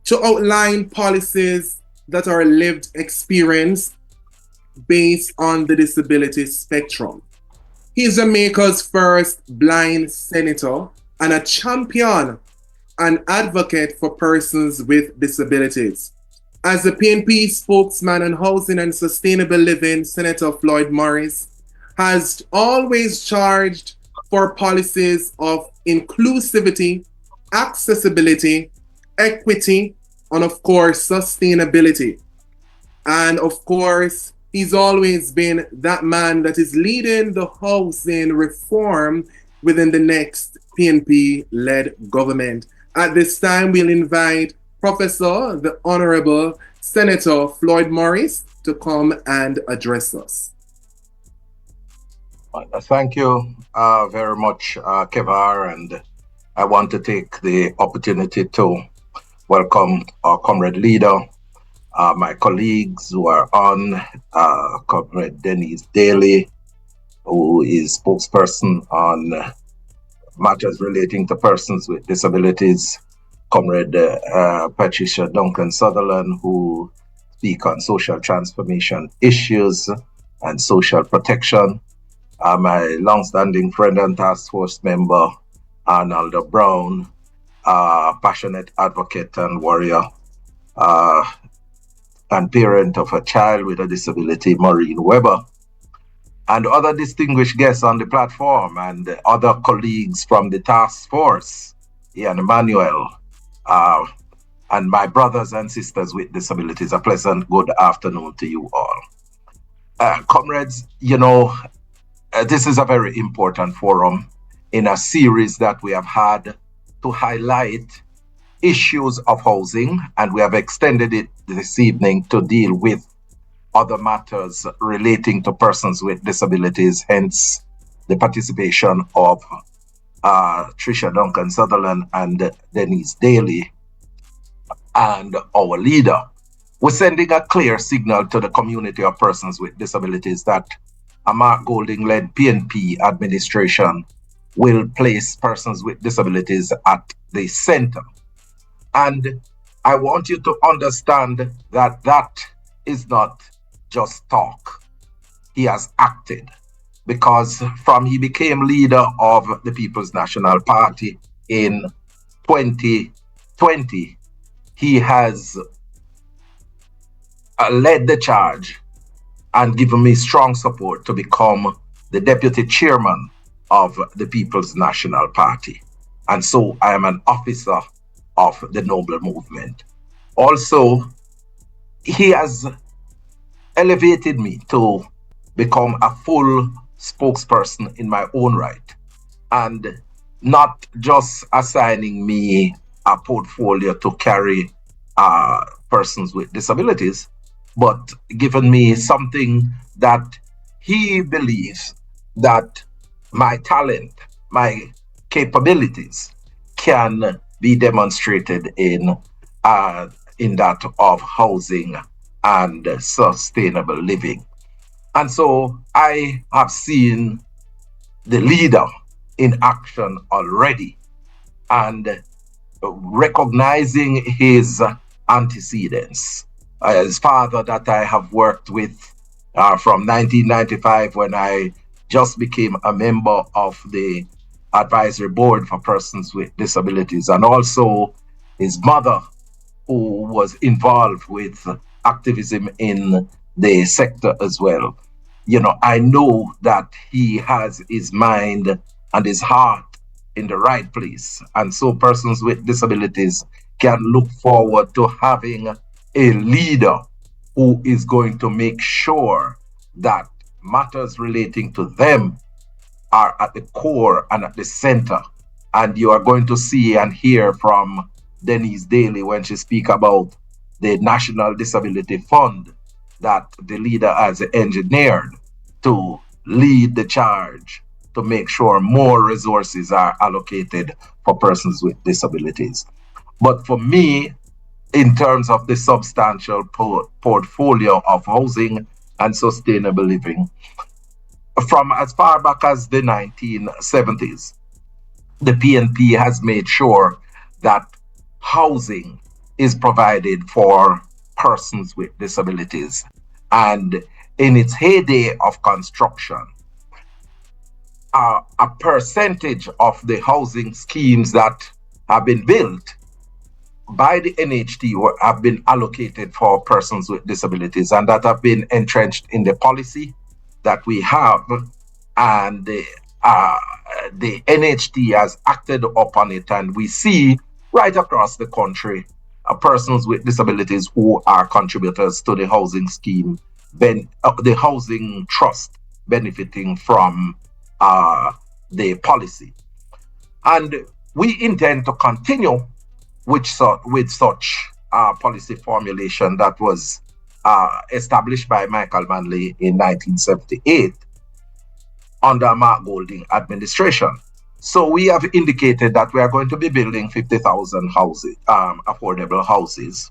to outline policies that are lived experience based on the disability spectrum. He is Jamaica's first blind senator and a champion and advocate for persons with disabilities. As the PNP spokesman on housing and sustainable living, Senator Floyd Morris has always charged for policies of inclusivity, accessibility, equity, and of course, sustainability. And of course, he's always been that man that is leading the housing reform within the next PNP led government. At this time, we'll invite Professor, the Honorable Senator Floyd Morris, to come and address us. Thank you very much, Kevar, and I want to take the opportunity to welcome our comrade leader, my colleagues who are on, Comrade Denise Daly, who is spokesperson on matters relating to persons with disabilities, Comrade Patricia Duncan Sutherland, who speak on social transformation issues and social protection, my long-standing friend and task force member, Arnold Brown, passionate advocate and warrior, and parent of a child with a disability, Maureen Weber, and other distinguished guests on the platform, and other colleagues from the task force, Ian Emmanuel, and my brothers and sisters with disabilities. A pleasant good afternoon to you all. Comrades, you know, this is a very important forum in a series that we have had to highlight issues of housing, and we have extended it this evening to deal with other matters relating to persons with disabilities, hence the participation of Tricia Duncan Sutherland and Denise Daly and our leader. We're sending a clear signal to the community of persons with disabilities that a Mark Golding-led PNP administration will place persons with disabilities at the center. And I want you to understand that that is not just talk. He has acted, because from he became leader of the People's National Party in 2020, he has led the charge and given me strong support to become the deputy chairman of the People's National Party. And so I am an officer of the Noble Movement. Also, he has elevated me to become a full spokesperson in my own right, and not just assigning me a portfolio to carry persons with disabilities, but given me something that he believes that my talent, my capabilities can be demonstrated in that of housing and sustainable living. And so I have seen the leader in action already, and recognizing his antecedents. His father that I have worked with from 1995, when I just became a member of the advisory board for persons with disabilities, and also his mother, who was involved with activism in the sector as well. You know, I know that he has his mind and his heart in the right place. And so persons with disabilities can look forward to having a leader who is going to make sure that matters relating to them are at the core and at the center. And you are going to see and hear from Denise Daly when she speaks about the National Disability Fund that the leader has engineered to lead the charge to make sure more resources are allocated for persons with disabilities. But for me, in terms of the substantial portfolio of housing and sustainable living, from as far back as the 1970s, the PNP has made sure that housing is provided for persons with disabilities. And in its heyday of construction, a percentage of the housing schemes that have been built by the NHT have been allocated for persons with disabilities, and that have been entrenched in the policy that we have, and the NHT has acted upon it, and we see right across the country persons with disabilities who are contributors to the housing scheme, the housing trust benefiting from the policy. And we intend to continue with such policy formulation that was established by Michael Manley in 1978 under Mark Golding administration. So we have indicated that we are going to be building 50,000 houses, affordable houses.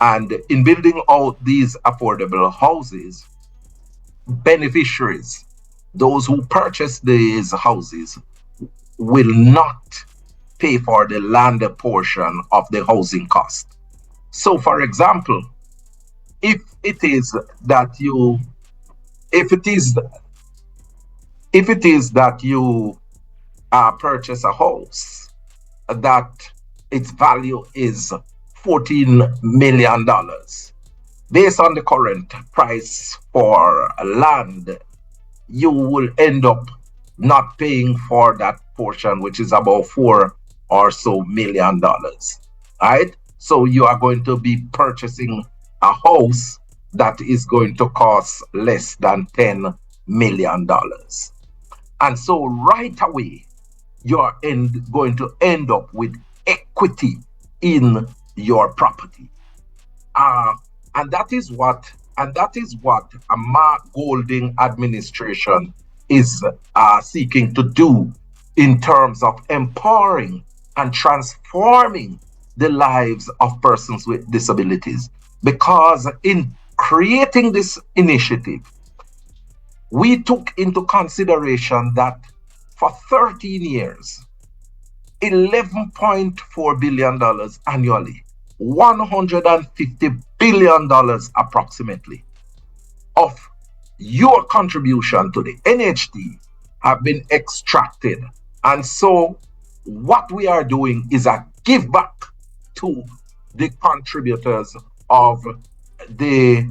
And in building out these affordable houses, beneficiaries, those who purchase these houses, will not pay for the land portion of the housing cost. So, for example, if it is that you purchase a house that its value is $14 million, based on the current price for land, you will end up not paying for that portion, which is about $4 million. Right? So you are going to be purchasing a house that is going to cost less than $10 million. And so right away, you're going to end up with equity in your property. And that is what a Mark Golding administration is seeking to do in terms of empowering and transforming the lives of persons with disabilities. Because in creating this initiative, we took into consideration that for 13 years, $11.4 billion annually, $150 billion approximately of your contribution to the NHT have been extracted. And so what we are doing is a give back to the contributors of the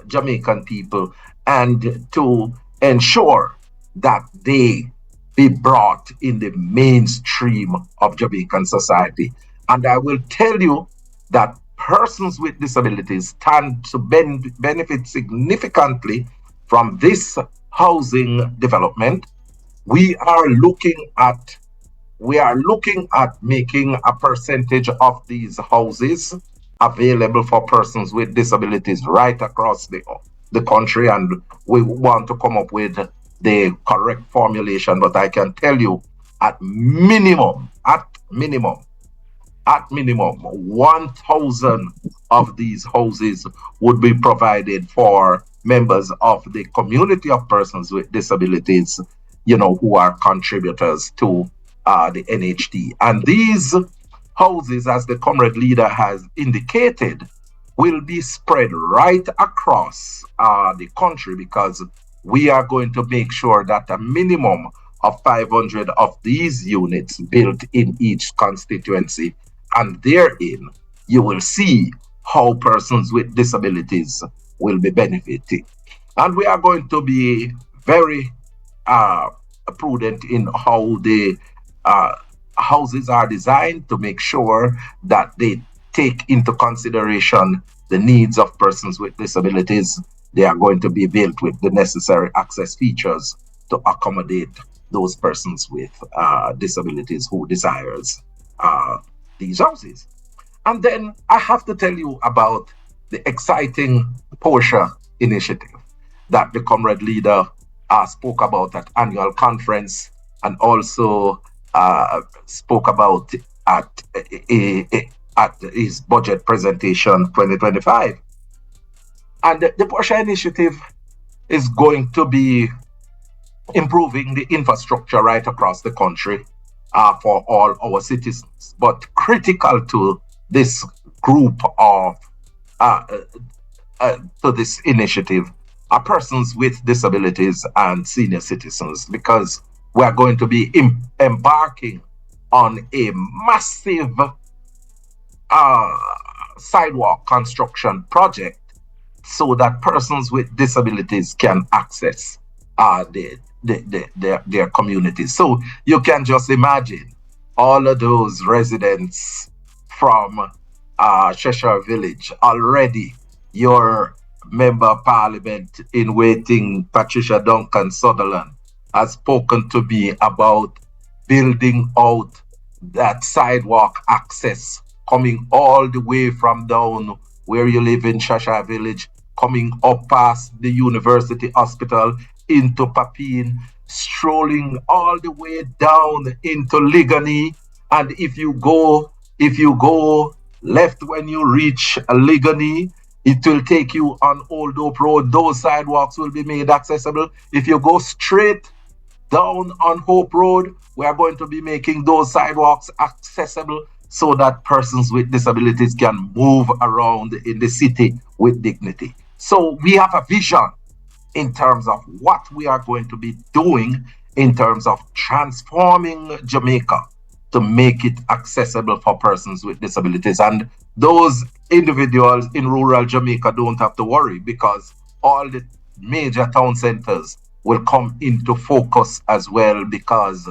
Jamaican people, and to ensure that they be brought in the mainstream of Jamaican society. And I will tell you that persons with disabilities stand to benefit significantly from this housing development. We are looking at making a percentage of these houses available for persons with disabilities right across the country, and we want to come up with the correct formulation. But I can tell you, at minimum, 1,000 of these houses would be provided for members of the community of persons with disabilities, who are contributors to the NHT. And these houses, as the comrade leader has indicated, will be spread right across the country, because we are going to make sure that a minimum of 500 of these units built in each constituency. And therein, you will see how persons with disabilities will be benefiting. And we are going to be very prudent in how the houses are designed, to make sure that they take into consideration the needs of persons with disabilities. They are going to be built with the necessary access features to accommodate those persons with disabilities who desires these houses. And then I have to tell you about the exciting Portia initiative that the comrade leader spoke about at annual conference, and also spoke about at his budget presentation 2025. And the Portia initiative is going to be improving the infrastructure right across the country for all our citizens. But critical to this group of uh, to this initiative are persons with disabilities and senior citizens, because we are going to be embarking on a massive uh, sidewalk construction project so that persons with disabilities can access their communities. So you can just imagine all of those residents from Cheshire Village already. Your member of parliament in waiting, Patricia Duncan Sutherland, has spoken to me about building out that sidewalk access coming all the way from down where you live in Cheshire Village, coming up past the University Hospital into Papine, strolling all the way down into Ligony. And if you go left when you reach Ligony, it will take you on Old Hope Road. Those sidewalks will be made accessible. If you go straight down on Hope Road, we are going to be making those sidewalks accessible so that persons with disabilities can move around in the city with dignity. So we have a vision in terms of what we are going to be doing in terms of transforming Jamaica to make it accessible for persons with disabilities. And those individuals in rural Jamaica don't have to worry, because all the major town centers will come into focus as well, because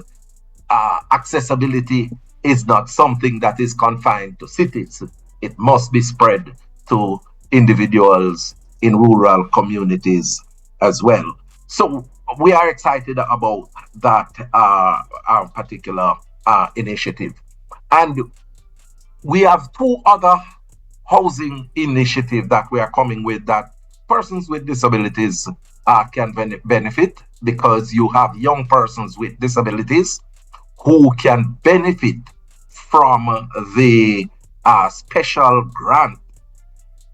accessibility is not something that is confined to cities. It must be spread to individuals in rural communities as well. So we are excited about that particular initiative. And we have two other housing initiatives that we are coming with that persons with disabilities can benefit, because you have young persons with disabilities who can benefit from the special grant,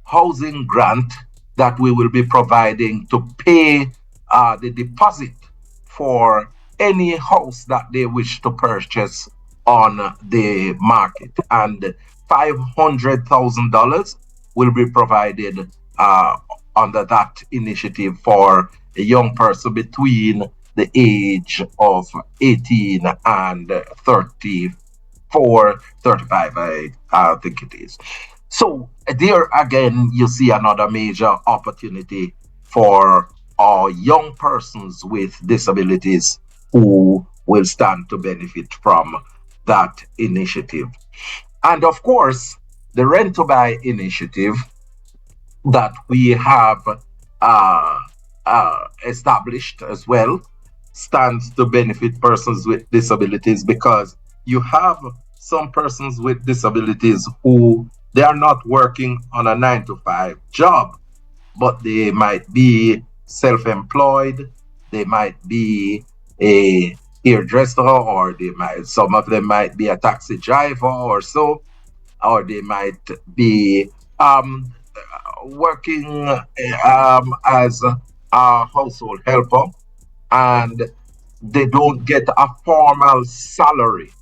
housing grant, that we will be providing to pay the deposit for any house that they wish to purchase on the market. And $500,000 will be provided under that initiative for a young person between the age of 18 and 34, 35, I think it is. So there again, you see another major opportunity for our young persons with disabilities who will stand to benefit from that initiative. And of course, the Rent to Buy initiative that we have established as well stands to benefit persons with disabilities, because you have some persons with disabilities who they are not working on a 9 to 5 job, but they might be self-employed, they might be a hairdresser, or some of them might be a taxi driver or so, or they might be working as a household helper, and they don't get a formal salary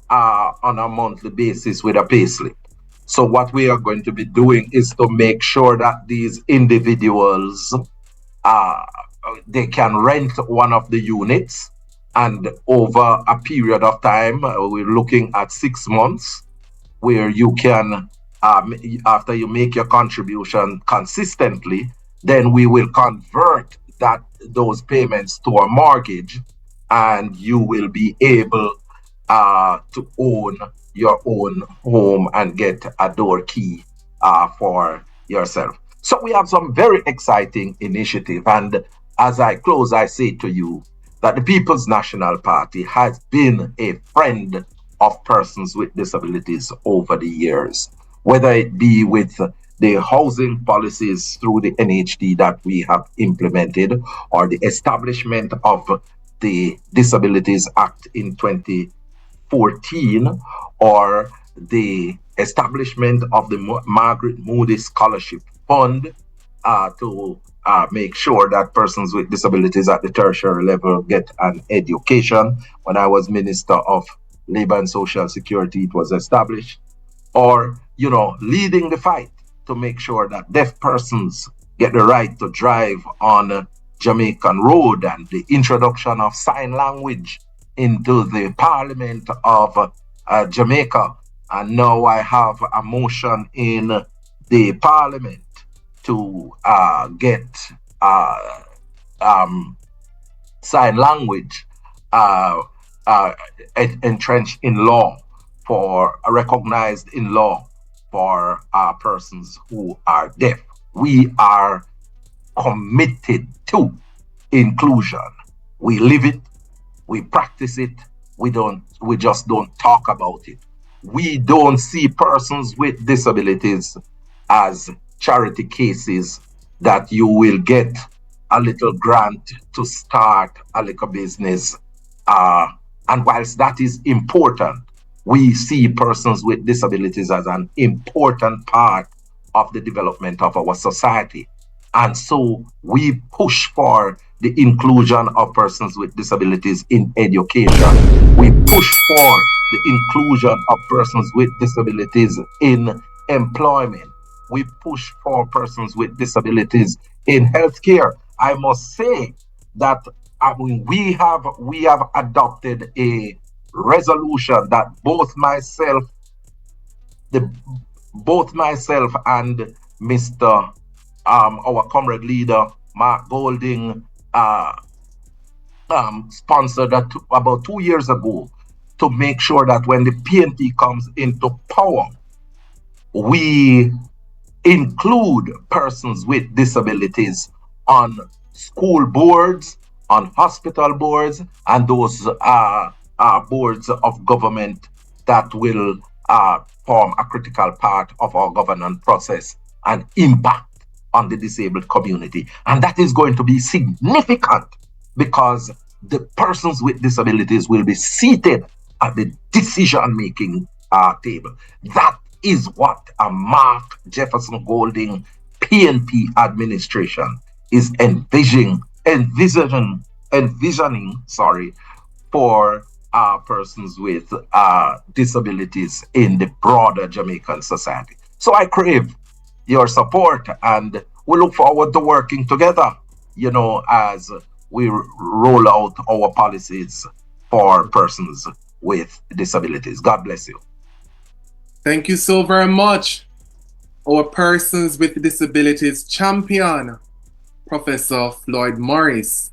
on a monthly basis with a payslip. So what we are going to be doing is to make sure that these individuals uh, they can rent one of the units, and over a period of time, we're looking at 6 months, where you can, after you make your contribution consistently, then we will convert those payments to a mortgage, and you will be able to own your own home and get a door key for yourself. So we have some very exciting initiative. And as I close, I say to you that the People's National Party has been a friend of persons with disabilities over the years, whether it be with the housing policies through the NHD that we have implemented, or the establishment of the Disabilities Act in 2014, or the establishment of the Margaret Moody Scholarship Fund to make sure that persons with disabilities at the tertiary level get an education. When I was Minister of Labor and Social Security, it was established. Or leading the fight to make sure that deaf persons get the right to drive on Jamaican road, and the introduction of sign language into the Parliament of Jamaica. And now I have a motion in the Parliament to get sign language entrenched in law, for recognized in law for persons who are deaf. We are committed to inclusion. We live it, we practice it, we just don't talk about it. We don't see persons with disabilities as charity cases that you will get a little grant to start a little business. And whilst that is important, we see persons with disabilities as an important part of the development of our society. And so we push for the inclusion of persons with disabilities in education. We push for the inclusion of persons with disabilities in employment. We push for persons with disabilities in healthcare. I must say that we have adopted a resolution that both myself and Mr. Our comrade leader Mark Golding sponsored that about 2 years ago, to make sure that when the PNP comes into power, we include persons with disabilities on school boards, on hospital boards, and those boards of government that will form a critical part of our governance process and impact on the disabled community. And that is going to be significant, because the persons with disabilities will be seated at the decision-making table. That is what a Mark Jefferson Golding PNP administration is envisioning for persons with disabilities in the broader Jamaican society. So I crave your support, and we look forward to working together, as we roll out our policies for persons with disabilities. God bless you. Thank you so very much, our persons with disabilities champion, Professor Floyd Morris.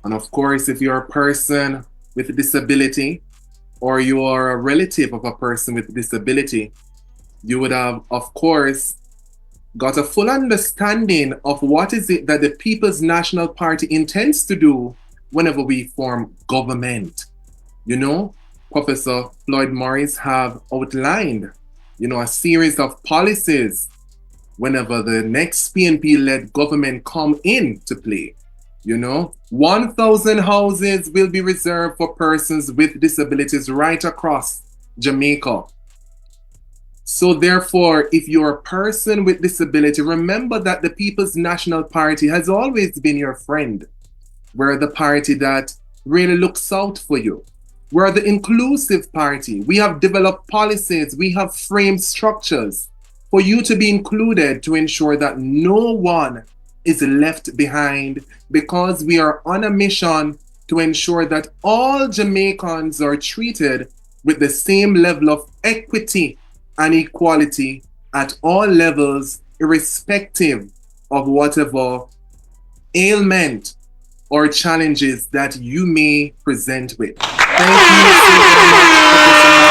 And of course, if you're a person with a disability, or you are a relative of a person with a disability, you would have, of course, got a full understanding of what is it that the People's National Party intends to do whenever we form government. Professor Floyd Morris have outlined, a series of policies whenever the next PNP-led government come into play. 1,000 houses will be reserved for persons with disabilities right across Jamaica. So therefore, if you're a person with disability, remember that the People's National Party has always been your friend. We're the party that really looks out for you. We're the inclusive party. We have developed policies, we have framed structures for you to be included, to ensure that no one is left behind, because we are on a mission to ensure that all Jamaicans are treated with the same level of equity and equality at all levels, irrespective of whatever ailment or challenges that you may present with. Thank you so much, Professor